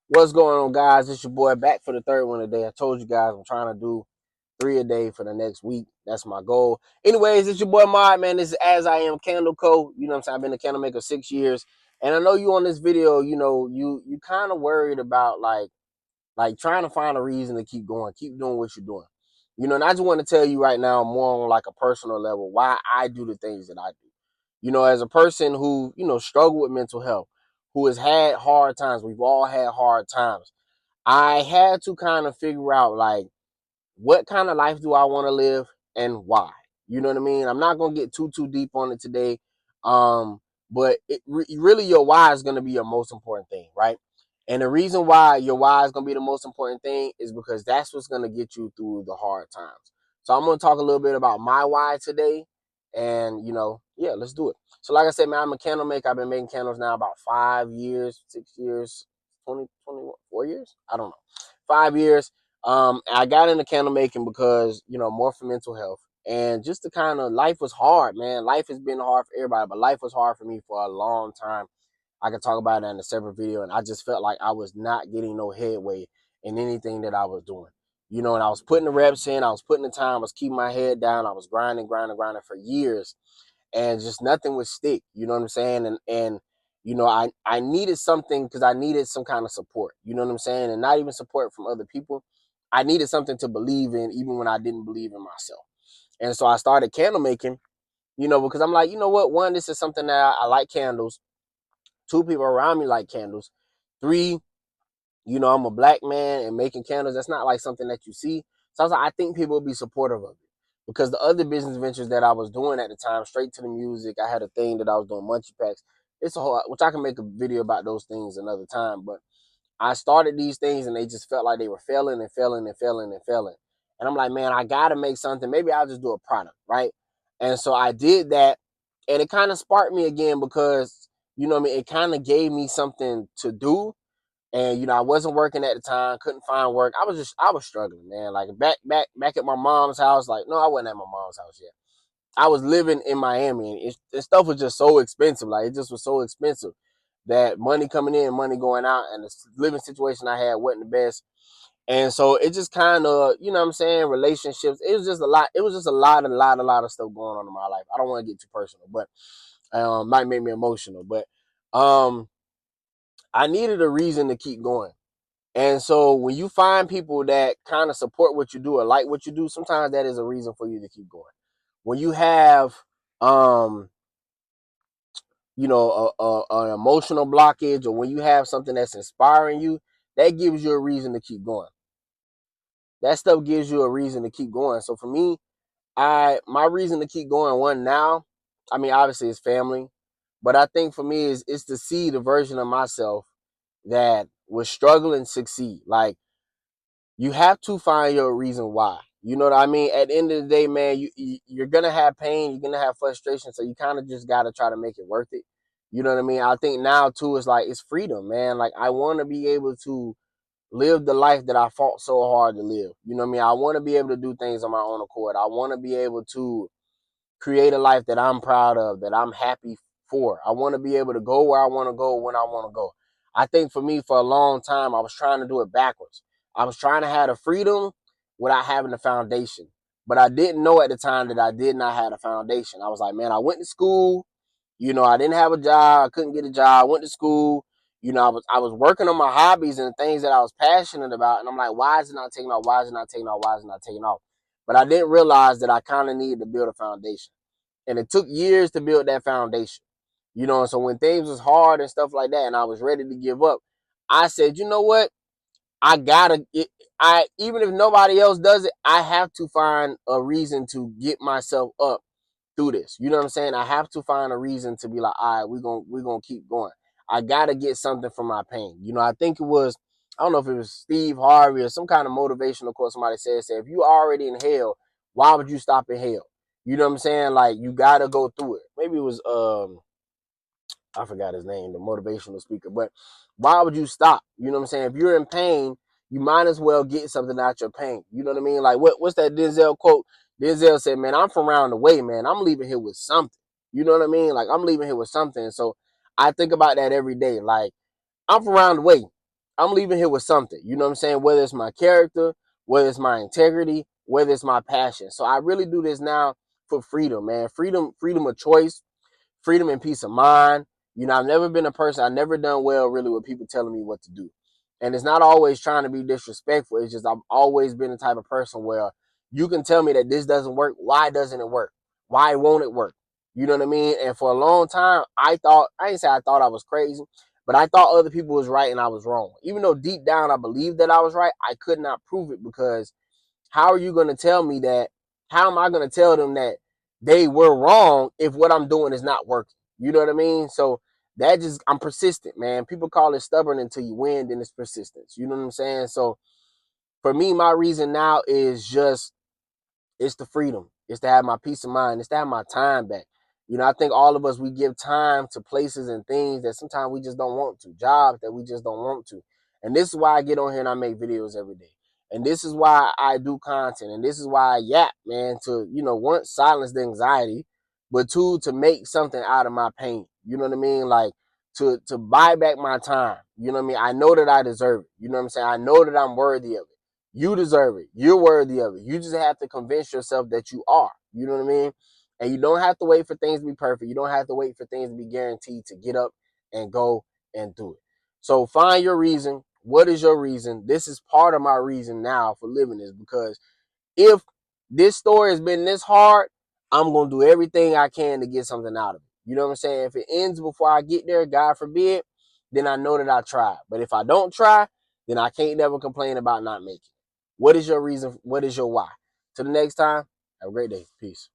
What's going on, guys? It's your boy back for the third one today. I told you guys I'm trying to do 3 a day for the next week. That's my goal. Anyways, it's your boy Mod, man. This is As I Am Candle Co. You know what I'm saying? I've been a candle maker 6 years. And I know you on this video, you kind of worried about like trying to find a reason to keep going, keep doing what you're doing. And I just want to tell you right now, more on like a personal level, why I do the things that I do. As a person who, struggle with mental health, who has had hard times, we've all had hard times. I had to kind of figure out like what kind of life do I want to live and why. You know what I mean? I'm not gonna get too deep on it today, but really your why is gonna be your most important thing, right? And the reason why your why is gonna be the most important thing is because that's what's gonna get you through the hard times. So I'm gonna talk a little bit about my why today, and yeah, let's do it. So like I said, man, I'm a candle maker. I've been making candles now about 5 years, 6 years, 4 years. I don't know, 5 years. I got into candle making because, more for mental health and just the kind of life was hard, man. Life has been hard for everybody, but life was hard for me for a long time. I could talk about it in a separate video, and I just felt like I was not getting no headway in anything that I was doing. And I was putting the reps in, I was putting the time, I was keeping my head down, I was grinding for years, and just nothing would stick. You know what I'm saying? And I needed something because I needed some kind of support. You know what I'm saying? And not even support from other people. I needed something to believe in, even when I didn't believe in myself. And so I started candle making. Because I'm like, you know what? One, this is something that I like candles. Two, people around me like candles. Three, I'm a black man and making candles. That's not like something that you see. So I was like, I think people will be supportive of it. Because the other business ventures that I was doing at the time, straight to the music, I had a thing that I was doing, Munchie Packs. It's a whole, which I can make a video about those things another time. But I started these things and they just felt like they were failing and failing and failing and failing. And I'm like, man, I gotta make something. Maybe I'll just do a product, right? And so I did that, and it kind of sparked me again because what I mean, it kind of gave me something to do. And I wasn't working at the time, couldn't find work. I was struggling, man. Like back at my mom's house. Like, no, I wasn't at my mom's house yet. I was living in Miami, and stuff was just so expensive. Like, it just was so expensive that money coming in, money going out, and the living situation I had wasn't the best. And so it just kind of, what I'm saying, relationships. It was just a lot. It was just a lot of stuff going on in my life. I don't want to get too personal, but might make me emotional. But I needed a reason to keep going. And so when you find people that kind of support what you do or like what you do, sometimes that is a reason for you to keep going. When you have um an emotional blockage, or when you have something that's inspiring you, that gives you a reason to keep going. That stuff gives you a reason to keep going. So for me, my reason to keep going, one, now, I mean, obviously it's family, but I think for me is to see the version of myself that was struggling succeed. Like, you have to find your reason why. You know what I mean? At the end of the day, man, you're gonna have pain, you're gonna have frustration, so you kind of just gotta try to make it worth it. You know what I mean? I think now too is like it's freedom, man. Like, I want to be able to live the life that I fought so hard to live. You know what I mean? I want to be able to do things on my own accord. I want to be able to create a life that I'm proud of, that I'm happy for. I want to be able to go where I want to go when I want to go. I think for me, for a long time, I was trying to do it backwards. I was trying to have the freedom without having the foundation. But I didn't know at the time that I did not have a foundation. I was like, man, I went to school. I didn't have a job. I couldn't get a job. I went to school. I was working on my hobbies and things that I was passionate about. And I'm like, why is it not taking off? Why is it not taking off? Why is it not taking off? But I didn't realize that I kind of needed to build a foundation. And it took years to build that foundation. And so when things was hard and stuff like that, and I was ready to give up, I said, you know what? I gotta even if nobody else does it, I have to find a reason to get myself up through this. You know what I'm saying? I have to find a reason to be like, all right, we're gonna keep going. I gotta get something from my pain. I think it was, I don't know if it was Steve Harvey or some kind of motivational quote somebody said, if you already in hell, why would you stop in hell? You know what I'm saying? Like, you gotta go through it. Maybe it was I forgot his name, the motivational speaker. But why would you stop? You know what I'm saying? If you're in pain, you might as well get something out your pain. You know what I mean? Like, what's that Denzel quote? Denzel said, man, I'm from around the way, man. I'm leaving here with something. You know what I mean? Like, I'm leaving here with something. So I think about that every day. Like, I'm from around the way. I'm leaving here with something. You know what I'm saying? Whether it's my character, whether it's my integrity, whether it's my passion. So I really do this now for freedom, man. Freedom of choice, freedom and peace of mind. You know, I've never been a person, I've never done well really with people telling me what to do. And it's not always trying to be disrespectful. It's just I've always been the type of person where you can tell me that this doesn't work. Why doesn't it work? Why won't it work? You know what I mean? And for a long time, I ain't say I thought I was crazy, but I thought other people was right and I was wrong. Even though deep down I believed that I was right, I could not prove it because how are you going to tell me that? How am I going to tell them that they were wrong if what I'm doing is not working? You know what I mean? So that just, I'm persistent, man. People call it stubborn until you win, then it's persistence. You know what I'm saying? So for me, my reason now is just it's the freedom. It's to have my peace of mind. It's to have my time back. You know, I think all of us, we give time to places and things that sometimes we just don't want to, jobs that we just don't want to. And this is why I get on here and I make videos every day. And this is why I do content. And this is why I yap, man, to, you know, one, silence the anxiety, but two, to make something out of my pain. You know what I mean? Like to buy back my time. You know what I mean? I know that I deserve it. You know what I'm saying? I know that I'm worthy of it. You deserve it. You're worthy of it. You just have to convince yourself that you are. You know what I mean? And you don't have to wait for things to be perfect. You don't have to wait for things to be guaranteed to get up and go and do it. So find your reason. What is your reason? This is part of my reason now for living this because if this story has been this hard, I'm going to do everything I can to get something out of it. You know what I'm saying? If it ends before I get there, God forbid, then I know that I tried. But if I don't try, then I can't never complain about not making it. What is your reason? What is your why? Till the next time, have a great day. Peace.